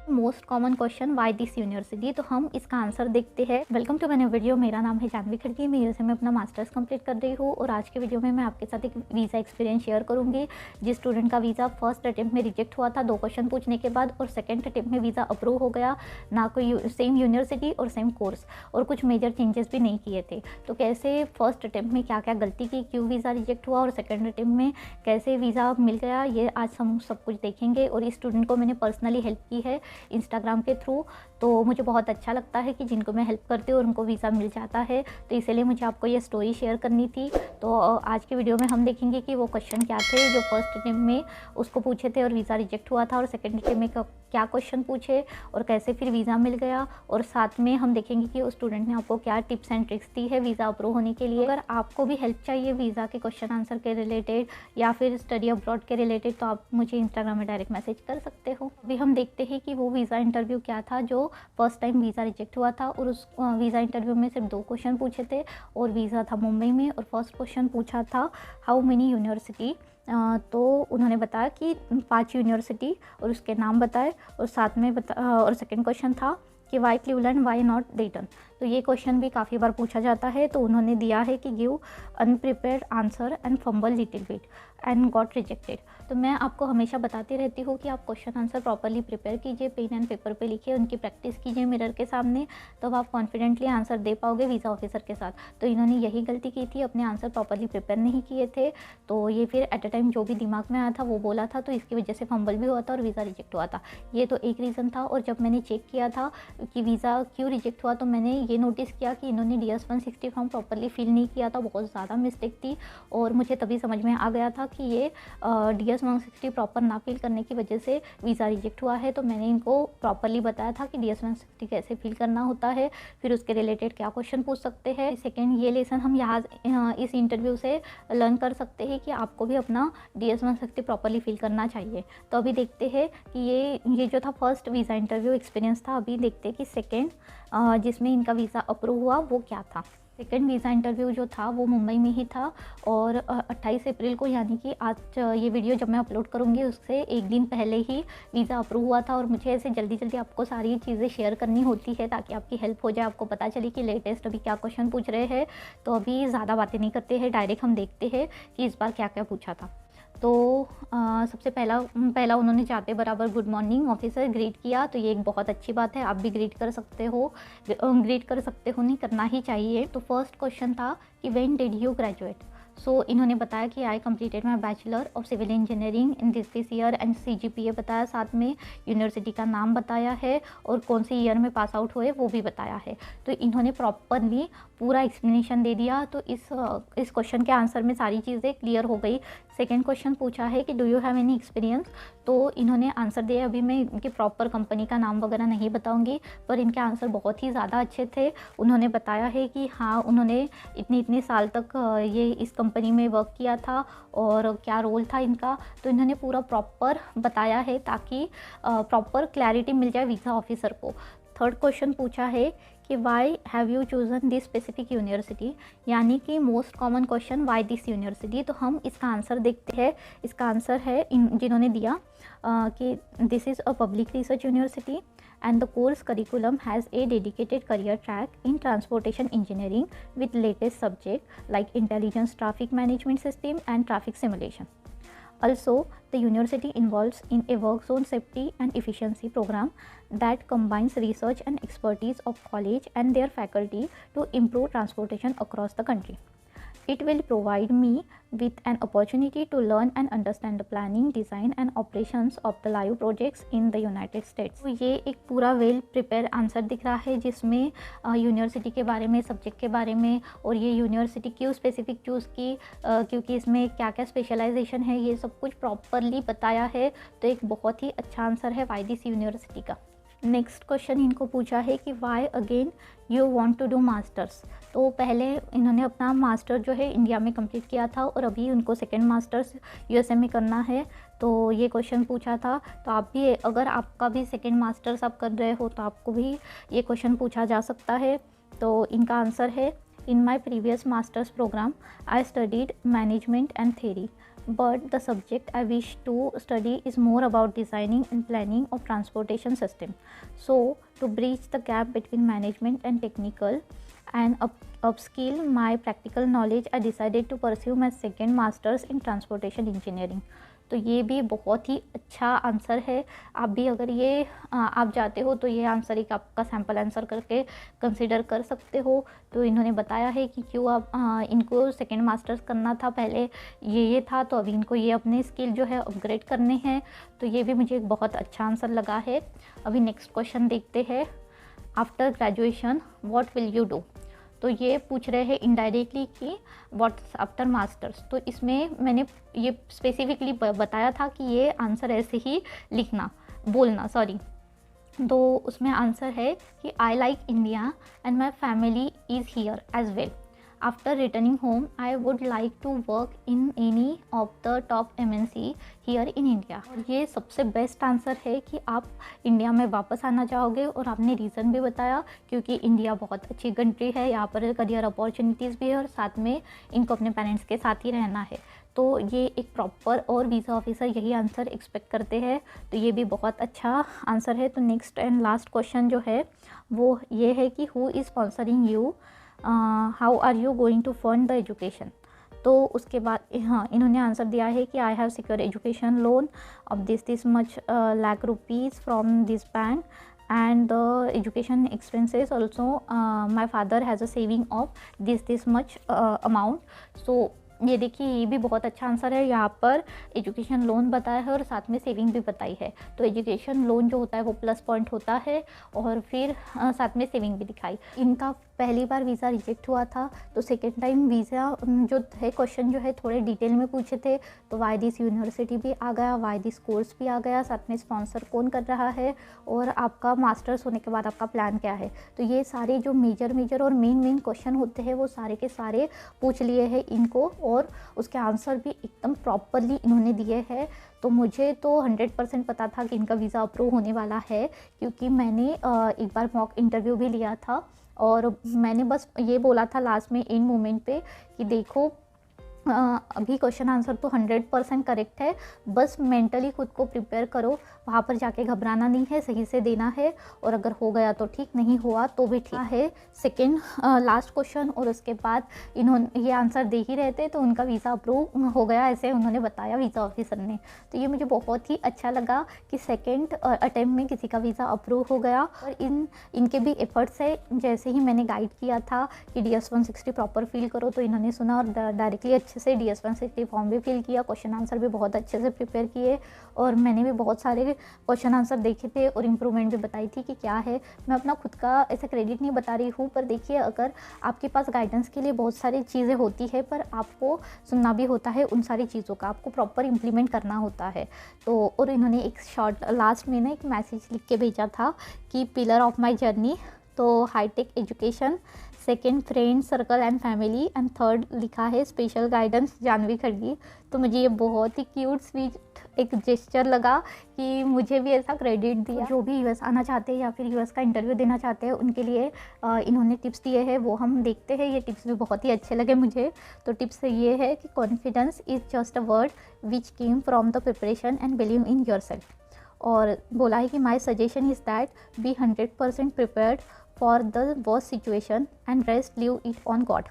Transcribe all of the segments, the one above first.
Most common question why this university, तो हम इसका आंसर देखते हैं। Welcome to my video. मेरा नाम है जानवी खड़गी। मैं यूएसए में अपना मास्टर्स कंप्लीट कर रही हूँ और आज के वीडियो में मैं आपके साथ एक वीज़ा एक्सपीरियंस शेयर करूँगी। जिस स्टूडेंट का वीज़ा फर्स्ट अटेम्प्ट में रिजेक्ट हुआ था 2 क्वेश्चन पूछने के बाद, और सेकेंड अटेम्प्ट में वीज़ा अप्रूव हो गया, ना कोई सेम यूनिवर्सिटी और सेम कोर्स, और कुछ मेजर चेंजेस भी नहीं किए थे। तो कैसे फर्स्ट अटेम्प्ट में क्या क्या गलती की, क्यों वीज़ा रिजेक्ट हुआ, और सेकेंड अटेम्प्ट में कैसे वीज़ा मिल गया, ये आज हम सब कुछ देखेंगे। और इस स्टूडेंट को मैंने पर्सनली हेल्प की है इंस्टाग्राम के थ्रू, तो मुझे बहुत अच्छा लगता है कि जिनको मैं हेल्प करती हूँ उनको वीज़ा मिल जाता है, तो इसीलिए मुझे आपको ये स्टोरी शेयर करनी थी। तो आज के वीडियो में हम देखेंगे कि वो क्वेश्चन क्या थे जो फर्स्ट अटेम्प्ट में उसको पूछे थे और वीज़ा रिजेक्ट हुआ था, और सेकेंड अटेम्प्ट में क्या क्वेश्चन पूछे और कैसे फिर वीज़ा मिल गया। और साथ में हम देखेंगे कि उस स्टूडेंट ने आपको क्या टिप्स एंड ट्रिक्स दी है वीज़ा अप्रूव होने के लिए। अगर आपको भी हेल्प चाहिए वीज़ा के क्वेश्चन आंसर के रिलेटेड या फिर स्टडी अब्रॉड के रिलेटेड, तो आप मुझे इंस्टाग्राम में डायरेक्ट मैसेज कर सकते हो। अभी हम देखते हैं कि वो वीज़ा इंटरव्यू क्या था जो फर्स्ट टाइम वीज़ा रिजेक्ट हुआ था, और उस वीज़ा इंटरव्यू में सिर्फ 2 क्वेश्चन पूछे थे और वीज़ा था मुंबई में। और फर्स्ट क्वेश्चन पूछा था हाउ मेनी यूनिवर्सिटी, तो उन्होंने बताया कि 5 यूनिवर्सिटी और उसके नाम बताए, और साथ में और सेकंड क्वेश्चन था कि why Cleveland why not Dayton. तो ये क्वेश्चन भी काफ़ी बार पूछा जाता है, तो उन्होंने दिया है कि give अनप्रिपेयर्ड answer and fumble little bit and got rejected. तो मैं आपको हमेशा बताती रहती हूँ कि आप क्वेश्चन आंसर प्रॉपरली प्रिपेयर कीजिए, पेन एंड पेपर पे लिखिए, उनकी प्रैक्टिस कीजिए मिरर के सामने, तब आप कॉन्फिडेंटली आंसर दे पाओगे वीज़ा ऑफिसर के साथ। तो इन्होंने यही गलती की थी, अपने आंसर प्रॉपरली प्रिपेयर नहीं किए थे, तो ये फिर एट अ टाइम जो भी दिमाग में आया था वो बोला था, तो इसकी वजह से फंबल भी हुआ था और वीज़ा रिजेक्ट हुआ था। ये तो एक रीज़न था। और जब मैंने चेक किया था कि वीज़ा क्यों रिजेक्ट हुआ, तो मैंने ये नोटिस किया कि इन्होंने DS-160 फॉर्म प्रॉपरली फिल नहीं किया था, बहुत ज़्यादा मिस्टेक थी। और मुझे तभी समझ में आ गया था कि ये DS-160 प्रॉपर ना फिल करने की वजह से वीज़ा रिजेक्ट हुआ है। तो मैंने इनको प्रॉपरली बताया था कि DS-160 कैसे फिल करना होता है, फिर उसके रिलेटेड क्या क्वेश्चन पूछ सकते हैं। सेकेंड, ये लेसन हम यहाँ इस इंटरव्यू से लर्न कर सकते हैं कि आपको भी अपना DS-160 प्रॉपरली फिल करना चाहिए। तो अभी देखते हैं कि ये जो था फर्स्ट वीज़ा इंटरव्यू एक्सपीरियंस था। अभी देखते हैं कि सेकेंड जिसमें इनका वीज़ा अप्रूव हुआ वो क्या था। सेकेंड वीज़ा इंटरव्यू जो था वो मुंबई में ही था, और 28 अप्रैल को, यानी कि आज ये वीडियो जब मैं अपलोड करूँगी उससे एक दिन पहले ही वीज़ा अप्रूव हुआ था। और मुझे ऐसे जल्दी जल्दी आपको सारी चीज़ें शेयर करनी होती है ताकि आपकी हेल्प हो जाए, आपको पता चले कि लेटेस्ट अभी क्या क्वेश्चन पूछ रहे हैं। तो अभी ज़्यादा बातें नहीं करते हैं, डायरेक्ट हम देखते हैं कि इस बार क्या क्या पूछा था। तो सबसे पहला उन्होंने जाते बराबर गुड मॉर्निंग ऑफिसर ग्रीट किया, तो ये एक बहुत अच्छी बात है, आप भी ग्रीट कर सकते हो, नहीं करना ही चाहिए। तो फर्स्ट क्वेश्चन था कि when did you graduate. So इन्होंने बताया कि I completed my bachelor of civil engineering in this year and CGPA बताया, साथ में यूनिवर्सिटी का नाम बताया है और कौन से ईयर में पास आउट हुए वो भी बताया है। तो इन्होंने प्रॉपरली पूरा एक्सप्लेनेशन दे दिया, तो इस क्वेश्चन के आंसर में सारी चीज़ें क्लियर हो गई। सेकेंड क्वेश्चन पूछा है कि do you have any experience, तो इन्होंने आंसर दिया। अभी मैं इनकी प्रॉपर कंपनी का नाम वगैरह नहीं बताऊंगी, पर इनके आंसर बहुत ही ज़्यादा अच्छे थे। उन्होंने बताया है कि हाँ, उन्होंने इतने साल तक ये इस कंपनी में वर्क किया था और क्या रोल था इनका, तो इन्होंने पूरा प्रॉपर बताया है ताकि प्रॉपर क्लैरिटी मिल जाए वीज़ा ऑफिसर को। थर्ड क्वेश्चन पूछा है कि why have you chosen this specific university, यानी कि most common question why this university. तो हम इसका आंसर देखते हैं। इसका आंसर है जिन्होंने दिया कि this is a public research university and the course curriculum has a dedicated career track in transportation engineering with latest subject like intelligence traffic management system and traffic simulation. Also, the university involves in a work zone safety and efficiency program that combines research and expertise of college and their faculty to improve transportation across the country. It will provide me with an opportunity to learn and understand the planning, design and operations of the live projects in the United States. तो ये एक पूरा well prepare answer दिख रहा है जिसमें university के बारे में, सब्जेक्ट के बारे में, और ये यूनिवर्सिटी क्यों स्पेसिफिक चूज़ की, क्योंकि इसमें क्या क्या स्पेशलाइजेशन है, ये सब कुछ प्रॉपरली बताया है। तो एक बहुत ही अच्छा आंसर है वाई दिस यूनिवर्सिटी का। नेक्स्ट क्वेश्चन इनको पूछा है कि why again you want to do masters. तो पहले इन्होंने अपना मास्टर जो है इंडिया में कंप्लीट किया था और अभी उनको सेकेंड मास्टर्स यूएसए में करना है, तो ये क्वेश्चन पूछा था। तो आप भी, अगर आपका भी सेकेंड मास्टर्स आप कर रहे हो तो आपको भी ये क्वेश्चन पूछा जा सकता है। तो इनका आंसर है in my previous masters program I studied management and theory but the subject I wish to study is more about designing and planning of transportation system. So to bridge the gap between management and technical and upskill my practical knowledge, I decided to pursue my second masters in transportation engineering. तो ये भी बहुत ही अच्छा answer है। आप भी अगर ये आप जाते हो तो ये आंसर एक आपका सैम्पल आंसर करके कंसिडर कर सकते हो। तो इन्होंने बताया है कि क्यों आप इनको सेकेंड मास्टर्स करना था, पहले ये था, तो अभी इनको ये अपने स्किल जो है अपग्रेड करने हैं। तो ये भी मुझे एक बहुत अच्छा आंसर लगा है। अभी नेक्स्ट क्वेश्चन देखते हैं। After graduation what will you do? तो ये पूछ रहे हैं इनडायरेक्टली कि व्हाट्स आफ्टर मास्टर्स। तो इसमें मैंने ये स्पेसिफिकली बताया था कि ये आंसर ऐसे ही बोलना। तो उसमें आंसर है कि I like India and my family is here as well. After returning home I would like to work in any of the top MNC here in India. और ये सबसे बेस्ट आंसर है कि आप इंडिया में वापस आना चाहोगे, और आपने रीज़न भी बताया क्योंकि इंडिया बहुत अच्छी कंट्री है, यहाँ पर करियर अपॉर्चुनिटीज़ भी है और साथ में इनको अपने पेरेंट्स के साथ ही रहना है। तो ये एक प्रॉपर और वीज़ा ऑफिसर यही आंसर एक्सपेक्ट करते हैं। तो ये भी बहुत अच्छा आंसर है। तो नेक्स्ट एंड लास्ट क्वेश्चन जो है वो ये है कि who is sponsoring you, how are you going to fund the education? तो उसके बाद इन्होंने आंसर दिया है कि I have secure education loan of this much lakh rupees from this bank and the education expenses also my father has a saving of this much amount. So ये देखिए ये भी बहुत अच्छा आंसर है। यहाँ पर एजुकेशन लोन बताया है और साथ में सेविंग भी बताई है। तो एजुकेशन लोन जो होता है वो प्लस पॉइंट होता है और फिर साथ में सेविंग भी दिखाई। इनका पहली बार वीज़ा रिजेक्ट हुआ था, तो सेकेंड टाइम वीज़ा जो है क्वेश्चन जो है थोड़े डिटेल में पूछे थे। तो वाई दिस यूनिवर्सिटी भी आ गया, वाई दिस कोर्स भी आ गया, साथ में स्पॉन्सर कौन कर रहा है और आपका मास्टर्स होने के बाद आपका प्लान क्या है। तो ये सारे जो मेजर और मेन क्वेश्चन होते हैं वो सारे के सारे पूछ लिए हैं इनको, और उसके आंसर भी एकदम प्रॉपरली इन्होंने दिए हैं। तो मुझे तो 100% पता था कि इनका वीज़ा अप्रूव होने वाला है, क्योंकि मैंने एक बार मॉक इंटरव्यू भी लिया था और मैंने बस ये बोला था लास्ट में इन मोमेंट पे कि देखो अभी क्वेश्चन आंसर तो 100% करेक्ट है, बस मेंटली खुद को प्रिपेयर करो, वहाँ पर जाके घबराना नहीं है, सही से देना है, और अगर हो गया तो ठीक, नहीं हुआ तो भी ठीक है। सेकेंड लास्ट क्वेश्चन, और उसके बाद इन्होंने ये आंसर दे ही रहते तो उनका वीज़ा अप्रूव हो गया, ऐसे उन्होंने बताया वीज़ा ऑफिसर ने। तो ये मुझे बहुत ही अच्छा लगा कि सेकेंड अटैम्प्ट में किसी का वीज़ा अप्रूव हो गया। और इनके भी एफर्ट्स है, जैसे ही मैंने गाइड किया था कि DS 160 प्रॉपर फिल करो, तो इन्होंने सुना और डायरेक्टली अच्छे से DS 160 फॉर्म भी फिल किया, क्वेश्चन आंसर भी बहुत अच्छे से प्रिपेयर किए, और मैंने भी बहुत सारे क्वेश्चन आंसर देखे थे और इम्प्रूवमेंट भी बताई थी कि क्या है। मैं अपना खुद का ऐसा क्रेडिट नहीं बता रही हूँ, पर देखिए अगर आपके पास गाइडेंस के लिए बहुत सारी चीज़ें होती है, पर आपको सुनना भी होता है उन सारी चीज़ों का, आपको प्रॉपर इम्प्लीमेंट करना होता है। तो और इन्होंने एक शॉर्ट लास्ट में ना एक मैसेज लिख के भेजा था कि पिलर ऑफ माई जर्नी, तो high tech education, second friend circle and family, and third लिखा है स्पेशल गाइडेंस जानवी खड़गी। तो मुझे ये बहुत ही क्यूट स्वीट एक जेस्चर लगा कि मुझे भी ऐसा क्रेडिट दिया। जो भी US आना चाहते हैं या फिर US का इंटरव्यू देना चाहते हैं उनके लिए इन्होंने टिप्स दिए हैं, वो हम देखते हैं। ये टिप्स भी बहुत ही अच्छे लगे मुझे। तो टिप्स ये है कि confidence is just a word which came from the preparation and believe in yourself. और बोला है कि my suggestion is that be 100% prepared for the worst situation and rest leave it on God.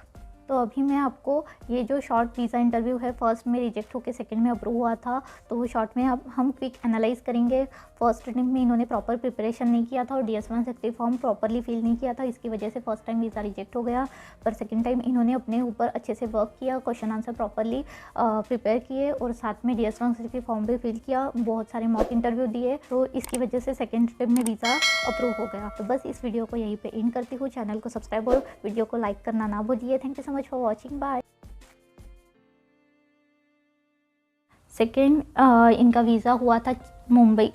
तो अभी मैं आपको ये जो शॉर्ट वीज़ा इंटरव्यू है, फर्स्ट में रिजेक्ट होकर सेकंड में अप्रूव हुआ था, तो वो शॉर्ट में अब हम क्विक एनालाइज करेंगे। फर्स्ट अटेम्प्ट में इन्होंने प्रॉपर प्रिपरेशन नहीं किया था और DS 160 फॉर्म प्रॉपरली फिल नहीं किया था, इसकी वजह से फर्स्ट टाइम वीज़ा रिजेक्ट हो गया। पर सेकेंड टाइम इन्होंने अपने ऊपर अच्छे से वर्क किया, क्वेश्चन आंसर प्रॉपरली प्रिपेयर किए और साथ में DS 160 फॉर्म भी फिल किया, बहुत सारे मॉक इंटरव्यू दिए, तो इसकी वजह से सेकेंड अटेम्प्ट में वीज़ा अप्रूव हो गया। तो बस इस वीडियो को यहीं पर एंड करती हूँ। चैनल को सब्सक्राइब और वीडियो को लाइक करना ना भूलिए। Thank you so much for watching, bye. Second इनका वीज़ा हुआ था मुंबई।